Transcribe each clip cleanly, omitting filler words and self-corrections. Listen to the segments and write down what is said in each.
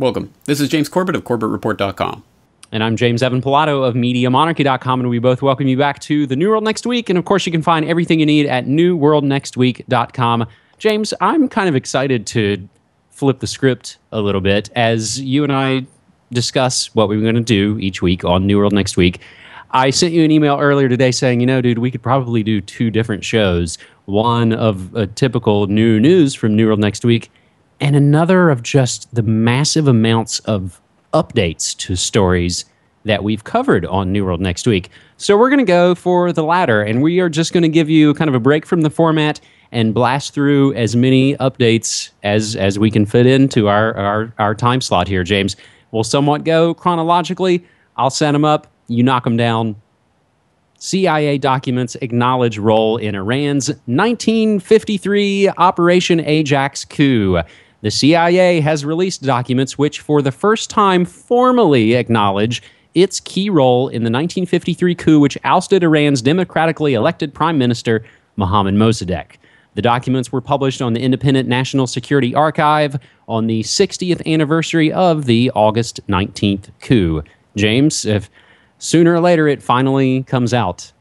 Welcome. This is James Corbett of CorbettReport.com. And I'm James Evan Pilato of MediaMonarchy.com, and we both welcome you back to The New World Next Week. And of course, you can find everything you need at NewWorldNextWeek.com. James, I'm kind of excited to flip the script a little bit as you and I discuss what we're going to do each week on New World Next Week. I sent you an email earlier today saying, dude, we could probably do two different shows. One of a typical new news from New World Next Week, and another of just the massive amounts of updates to stories that we've covered on New World Next Week. So we're going to go for the latter, and we are just going to give you kind of a break from the format and blast through as many updates as we can fit into our time slot here, James. We'll somewhat go chronologically. I'll set them up. You knock them down. CIA documents acknowledge role in Iran's 1953 Operation Ajax coup. The CIA has released documents which, for the first time, formally acknowledge its key role in the 1953 coup, which ousted Iran's democratically elected Prime Minister, Mohammad Mossadegh. The documents were published on the Independent National Security Archive on the 60th anniversary of the August 19th coup. James, if sooner or later it finally comes out.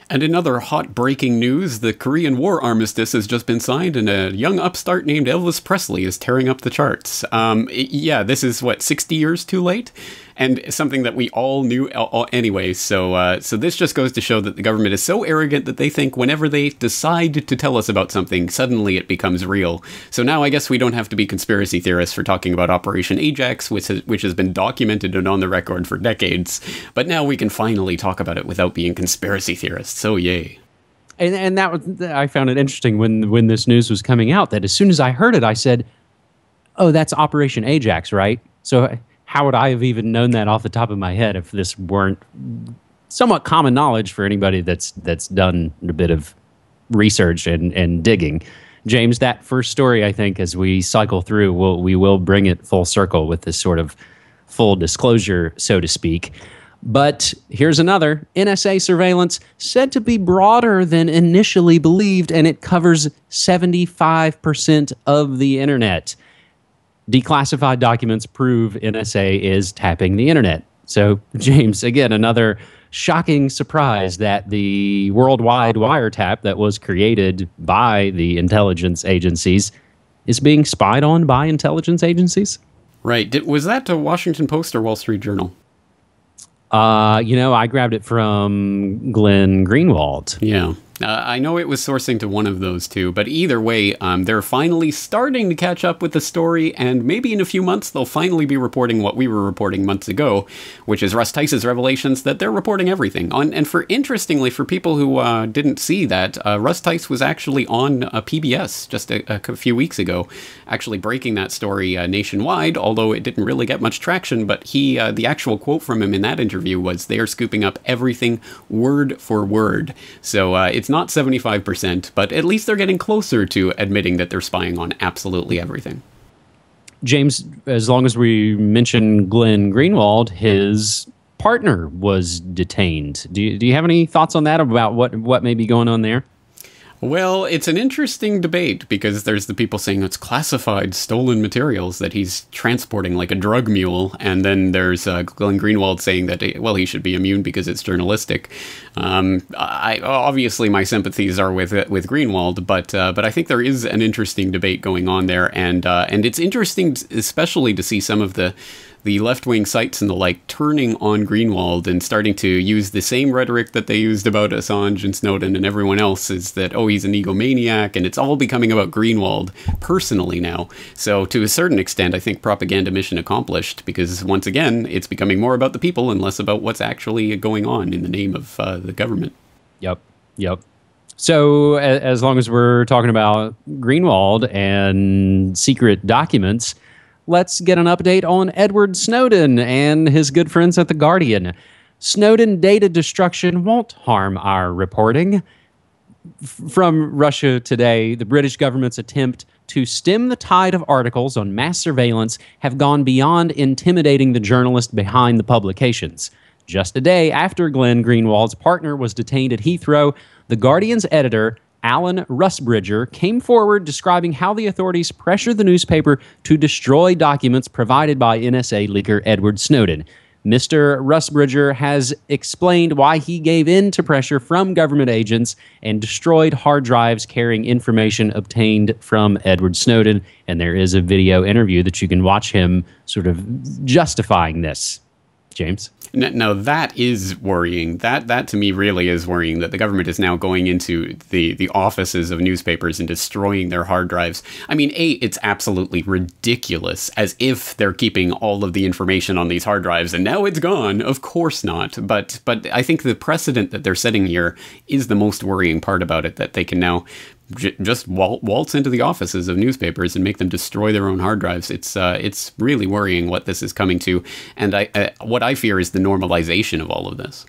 And in other hot breaking news, the Korean War armistice has just been signed, and a young upstart named Elvis Presley is tearing up the charts. Yeah, this is, 60 years too late? And something that we all knew anyway, so this just goes to show that the government is so arrogant that they think whenever they decide to tell us about something, suddenly it becomes real. So now I guess we don't have to be conspiracy theorists for talking about Operation Ajax, which has been documented and on the record for decades. But now we can finally talk about it without being conspiracy theorists, so yay. And that was, I found it interesting when this news was coming out, that as soon as I heard it, I said, oh, that's Operation Ajax, right? So how would I have even known that off the top of my head if this weren't somewhat common knowledge for anybody that's done a bit of research and digging? James, that first story, I think, as we cycle through, we will bring it full circle with this sort of full disclosure, so to speak. But here's another. NSA surveillance said to be broader than initially believed, and it covers 75% of the internet. Declassified documents prove NSA is tapping the internet. So, James, again, another shocking surprise that the worldwide wiretap that was created by the intelligence agencies is being spied on by intelligence agencies. Right. Was that a Washington Post or Wall Street Journal? I grabbed it from Glenn Greenwald. Yeah. I know it was sourcing to one of those two, but either way, they're finally starting to catch up with the story, and maybe in a few months they'll finally be reporting what we were reporting months ago, which is Russ Tice's revelations that they're reporting everything. And interestingly, for people who didn't see that, Russ Tice was actually on PBS just a few weeks ago, actually breaking that story nationwide, although it didn't really get much traction, but the actual quote from him in that interview was, "They are scooping up everything word for word." So it's not 75%, but at least they're getting closer to admitting that they're spying on absolutely everything. James, as long as we mention Glenn Greenwald, his partner was detained. Do you have any thoughts on that, about what may be going on there? Well, it's an interesting debate because there's the people saying it's classified, stolen materials that he's transporting like a drug mule, and then there's Glenn Greenwald saying that, he should be immune because it's journalistic. Obviously my sympathies are with Greenwald, but I think there is an interesting debate going on there, and it's interesting, especially to see some of the left-wing sites and the like turning on Greenwald and starting to use the same rhetoric that they used about Assange and Snowden and everyone else, is that, oh, he's an egomaniac, and it's all becoming about Greenwald personally now. So to a certain extent, I think propaganda mission accomplished, because once again, it's becoming more about the people and less about what's actually going on in the name of the government. Yep. So as long as we're talking about Greenwald and secret documents, let's get an update on Edward Snowden and his good friends at The Guardian. Snowden data destruction won't harm our reporting. From Russia Today, the British government's attempt to stem the tide of articles on mass surveillance have gone beyond intimidating the journalist behind the publications. Just a day after Glenn Greenwald's partner was detained at Heathrow, The Guardian's editor, Alan Rusbridger, came forward describing how the authorities pressured the newspaper to destroy documents provided by NSA leaker Edward Snowden. Mr. Rusbridger has explained why he gave in to pressure from government agents and destroyed hard drives carrying information obtained from Edward Snowden. And there is a video interview that you can watch him sort of justifying this. James? No, that is worrying. That to me really is worrying, that the government is now going into the offices of newspapers and destroying their hard drives. I mean, it's absolutely ridiculous, as if they're keeping all of the information on these hard drives and now it's gone. Of course not. But I think the precedent that they're setting here is the most worrying part about it, that they can now just waltz into the offices of newspapers and make them destroy their own hard drives. It's really worrying what this is coming to, and what I fear is the normalization of all of this.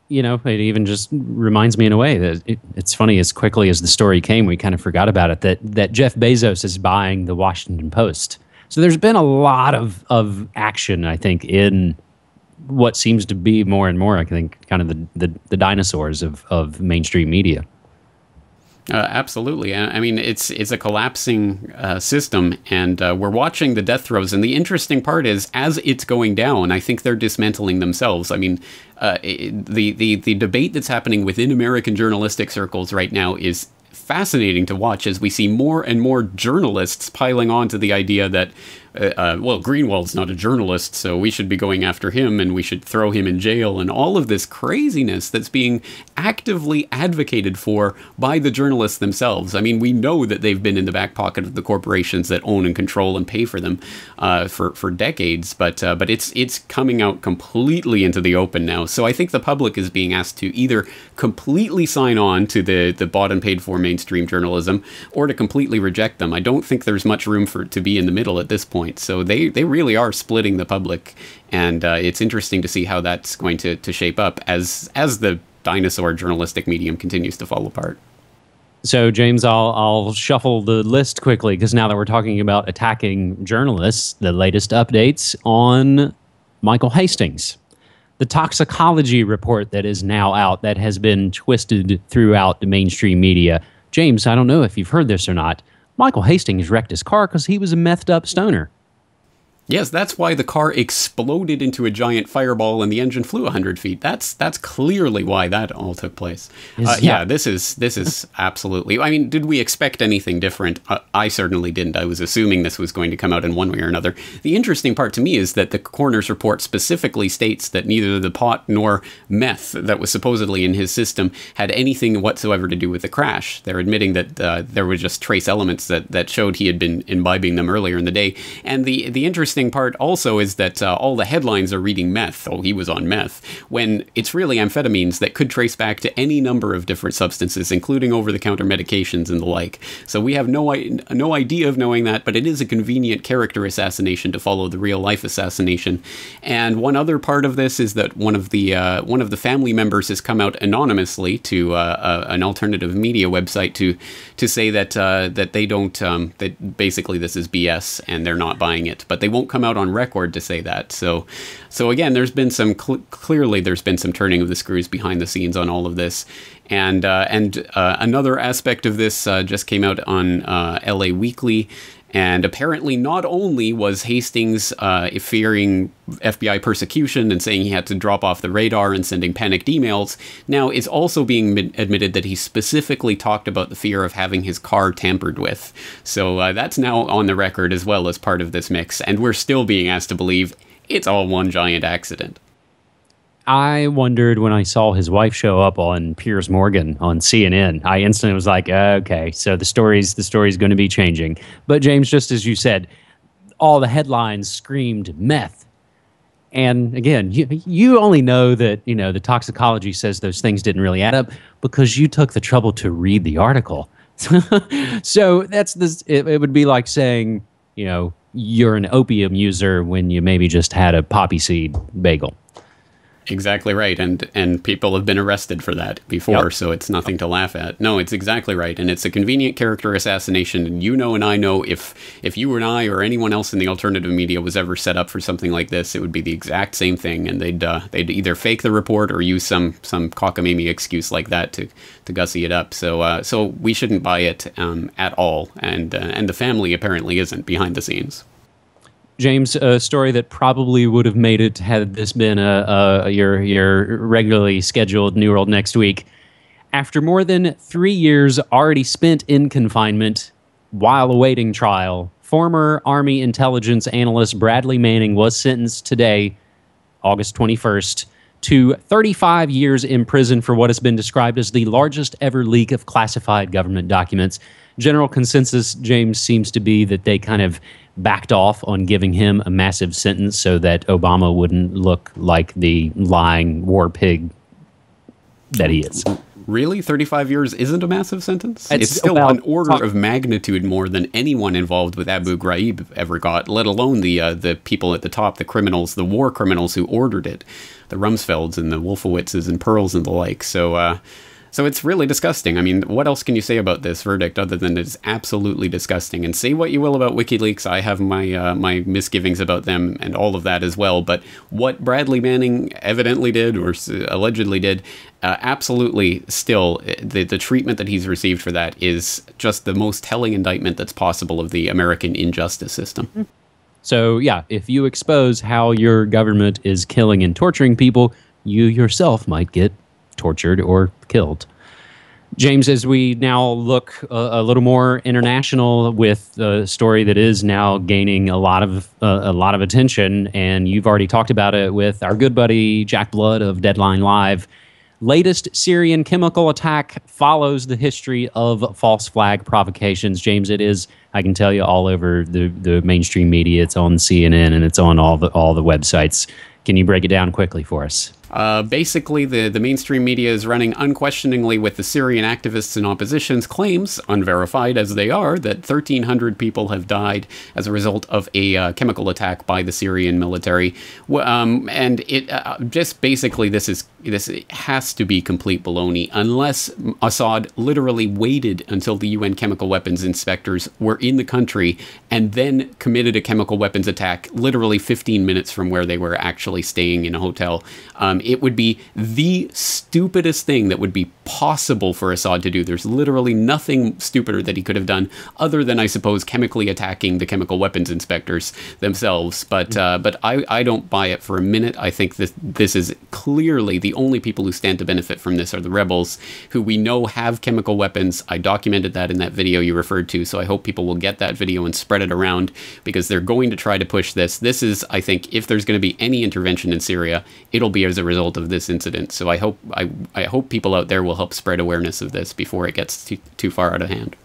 You know, it even just reminds me in a way that it's funny, as quickly as the story came, we kind of forgot about it, that Jeff Bezos is buying the Washington Post. So there's been a lot of action, I think, in what seems to be more and more, I think, kind of the dinosaurs of mainstream media. Absolutely. I mean, it's a collapsing system, and we're watching the death throes. And the interesting part is, as it's going down, I think they're dismantling themselves. I mean, the debate that's happening within American journalistic circles right now is fascinating to watch, as we see more and more journalists piling on to the idea that, well, Greenwald's not a journalist, so we should be going after him and we should throw him in jail, and all of this craziness that's being actively advocated for by the journalists themselves. I mean, we know that they've been in the back pocket of the corporations that own and control and pay for them for decades, but it's coming out completely into the open now. So I think the public is being asked to either completely sign on to the bought and paid for mainstream journalism, or to completely reject them. I don't think there's much room to be in the middle at this point. So they really are splitting the public, and it's interesting to see how that's going to shape up as the dinosaur journalistic medium continues to fall apart. So, James, I'll shuffle the list quickly, because now that we're talking about attacking journalists, the latest updates on Michael Hastings. The toxicology report that is now out, that has been twisted throughout the mainstream media. James, I don't know if you've heard this or not. Michael Hastings wrecked his car because he was a methed up stoner. Yes, that's why the car exploded into a giant fireball and the engine flew 100 feet. That's clearly why that all took place. Yeah, this is absolutely... I mean, did we expect anything different? I certainly didn't. I was assuming this was going to come out in one way or another. The interesting part to me is that the coroner's report specifically states that neither the pot nor meth that was supposedly in his system had anything whatsoever to do with the crash. They're admitting that there were just trace elements that showed he had been imbibing them earlier in the day. And the interesting part also is that all the headlines are reading meth. Oh, he was on meth, when it's really amphetamines that could trace back to any number of different substances, including over-the-counter medications and the like. So we have no idea of knowing that, but it is a convenient character assassination to follow the real-life assassination. And one other part of this is that one of the family members has come out anonymously to an alternative media website to say that that they don't that basically this is BS and they're not buying it, but they won't come out on record to say that. So again, there's been some clearly there's been some turning of the screws behind the scenes on all of this. And another aspect of this just came out on LA Weekly. And apparently not only was Hastings fearing FBI persecution and saying he had to drop off the radar and sending panicked emails, now it's also being admitted that he specifically talked about the fear of having his car tampered with. So that's now on the record as well as part of this mix. And we're still being asked to believe it's all one giant accident. I wondered when I saw his wife show up on Piers Morgan on CNN. I instantly was like, okay, so the story's going to be changing. But James, just as you said, all the headlines screamed meth. And again, you only know that, you know, the toxicology says those things didn't really add up because you took the trouble to read the article. So that's this. It would be like saying, you know, you're an opium user when you maybe just had a poppy seed bagel. Exactly right, and people have been arrested for that before, Yep. so it's nothing to laugh at. No, it's exactly right, and it's a convenient character assassination. And you know, and I know, if you and I or anyone else in the alternative media was ever set up for something like this, it would be the exact same thing, and they'd either fake the report or use some cockamamie excuse like that to gussy it up. So we shouldn't buy it at all, and the family apparently isn't behind the scenes. James, a story that probably would have made it had this been your regularly scheduled New World Next Week. After more than 3 years already spent in confinement while awaiting trial, former Army intelligence analyst Bradley Manning was sentenced today, August 21st, to 35 years in prison for what has been described as the largest ever leak of classified government documents. General consensus, James, seems to be that they kind of backed off on giving him a massive sentence so that Obama wouldn't look like the lying war pig that he is. Really? 35 years isn't a massive sentence? It's It's still about- an order of magnitude more than anyone involved with Abu Ghraib ever got, let alone the people at the top, the criminals, the war criminals who ordered it, the Rumsfelds and the Wolfowitzes and Pearls and the like. So it's really disgusting. I mean, what else can you say about this verdict other than it's absolutely disgusting? And say what you will about WikiLeaks, I have my misgivings about them and all of that as well. But what Bradley Manning evidently did or allegedly did, absolutely still, the treatment that he's received for that is just the most telling indictment that's possible of the American injustice system. So, yeah, if you expose how your government is killing and torturing people, you yourself might get tortured or killed. James, as we now look a little more international with a story that is now gaining a lot of attention, and you've already talked about it with our good buddy Jack Blood of Deadline Live. Latest Syrian chemical attack follows the history of false flag provocations. James, it is, I can tell you, all over the mainstream media. It's on CNN and it's on all the websites. Can you break it down quickly for us? Basically, the mainstream media is running unquestioningly with the Syrian activists and opposition's claims, unverified as they are, that 1,300 people have died as a result of a chemical attack by the Syrian military. And it just basically, this has to be complete baloney, unless Assad literally waited until the UN chemical weapons inspectors were in the country and then committed a chemical weapons attack literally 15 minutes from where they were actually staying in a hotel. It would be the stupidest thing that would be possible for Assad to do. There's literally nothing stupider that he could have done other than, I suppose, chemically attacking the chemical weapons inspectors themselves. But I don't buy it for a minute. I think this is clearly the only people who stand to benefit from this are the rebels, who we know have chemical weapons. I documented that in that video you referred to, so I hope people will get that video and spread it around, because they're going to try to push this. This is, I think, if there's going to be any intervention in Syria, it'll be as a result of this incident. So I hope people out there will help spread awareness of this before it gets too far out of hand.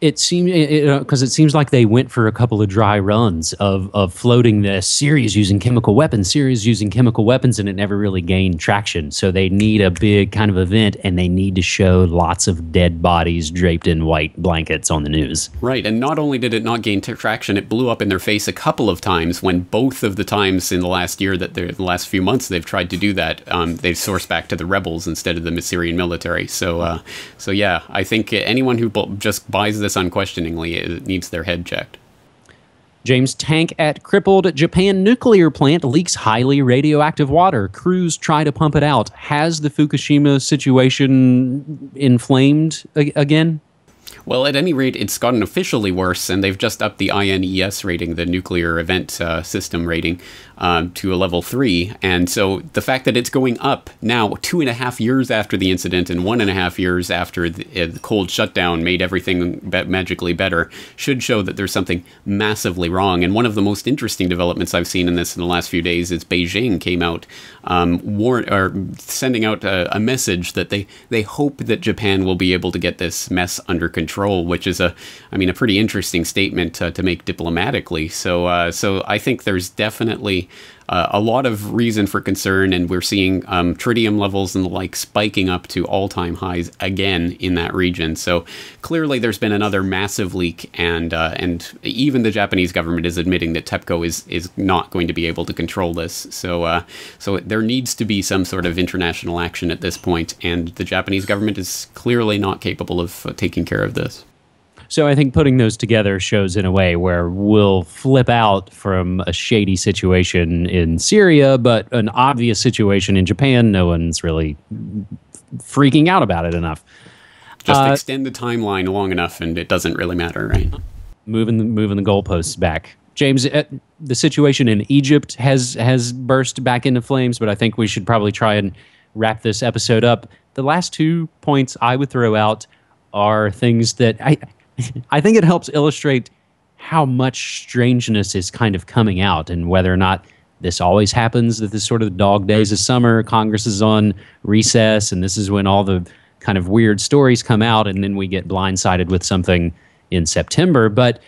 It seems, because it seems like they went for a couple of dry runs of floating this Syria's using chemical weapons, and it never really gained traction. So they need a big kind of event, and they need to show lots of dead bodies draped in white blankets on the news. Right, and not only did it not gain traction, it blew up in their face a couple of times, when both of the times in the last year, the last few months they've tried to do that, they've sourced back to the rebels instead of the Syrian military. So yeah, I think anyone who just buys this unquestioningly, it needs their head checked. James, tank at Crippled Japan nuclear plant leaks highly radioactive water. Crews try to pump it out. Has the Fukushima situation inflamed again? Well, at any rate, it's gotten officially worse, and they've just upped the INES rating, the nuclear event system rating, to a level 3. And so the fact that it's going up now 2.5 years after the incident and 1.5 years after the cold shutdown made everything magically better should show that there's something massively wrong. And one of the most interesting developments I've seen in this in the last few days is Beijing came out sending out a message that they hope that Japan will be able to get this mess under control, which is a pretty interesting statement to make diplomatically. So I think there's definitely a lot of reason for concern, and we're seeing tritium levels and the like spiking up to all-time highs again in that region. So clearly there's been another massive leak, and even the Japanese government is admitting that TEPCO is not going to be able to control this. So there needs to be some sort of international action at this point, and the Japanese government is clearly not capable of taking care of this. So I think putting those together shows in a way where we'll flip out from a shady situation in Syria, but an obvious situation in Japan, no one's really freaking out about it enough. Just extend the timeline long enough and it doesn't really matter, right? Moving the goalposts back. James, the situation in Egypt has burst back into flames, but I think we should probably try and wrap this episode up. The last 2 points I would throw out are things that I think it helps illustrate how much strangeness is kind of coming out, and whether or not this always happens, that this sort of dog days of summer, Congress is on recess, and this is when all the kind of weird stories come out, and then we get blindsided with something in September. But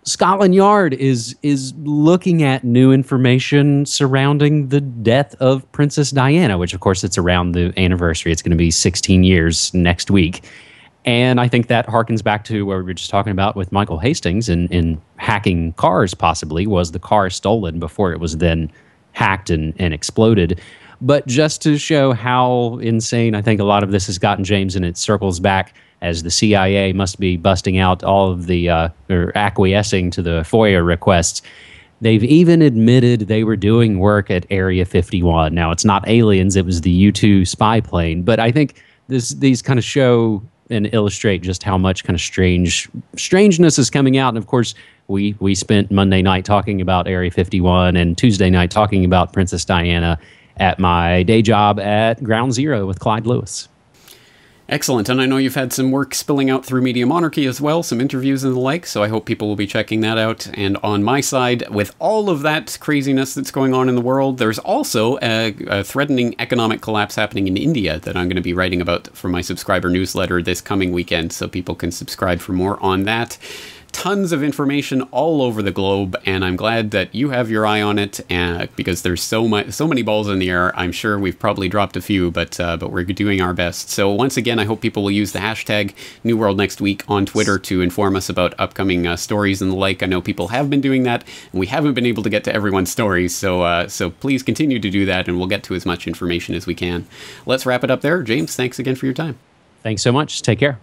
Scotland Yard is looking at new information surrounding the death of Princess Diana, which of course it's around the anniversary. It's going to be 16 years next week. And I think that harkens back to what we were just talking about with Michael Hastings in hacking cars, possibly. Was the car stolen before it was then hacked and exploded? But just to show how insane I think a lot of this has gotten, James, and it circles back as the CIA must be busting out all of the, or acquiescing to the FOIA requests. They've even admitted they were doing work at Area 51. Now, it's not aliens, it was the U-2 spy plane. But I think these kind of show and illustrate just how much kind of strangeness is coming out. And of course, we spent Monday night talking about Area 51 and Tuesday night talking about Princess Diana at my day job at Ground Zero with Clyde Lewis. Excellent, and I know you've had some work spilling out through Media Monarchy as well, some interviews and the like, so I hope people will be checking that out. And on my side, with all of that craziness that's going on in the world, there's also a threatening economic collapse happening in India that I'm going to be writing about for my subscriber newsletter this coming weekend, so people can subscribe for more on that. Tons of information all over the globe, and I'm glad that you have your eye on it, because there's so many balls in the air. I'm sure we've probably dropped a few, but we're doing our best. So once again, I hope people will use the hashtag New World Next Week on Twitter to inform us about upcoming stories and the like. I know people have been doing that, and we haven't been able to get to everyone's stories, so please continue to do that, and we'll get to as much information as we can. Let's wrap it up there. James, thanks again for your time. Thanks so much. Take care.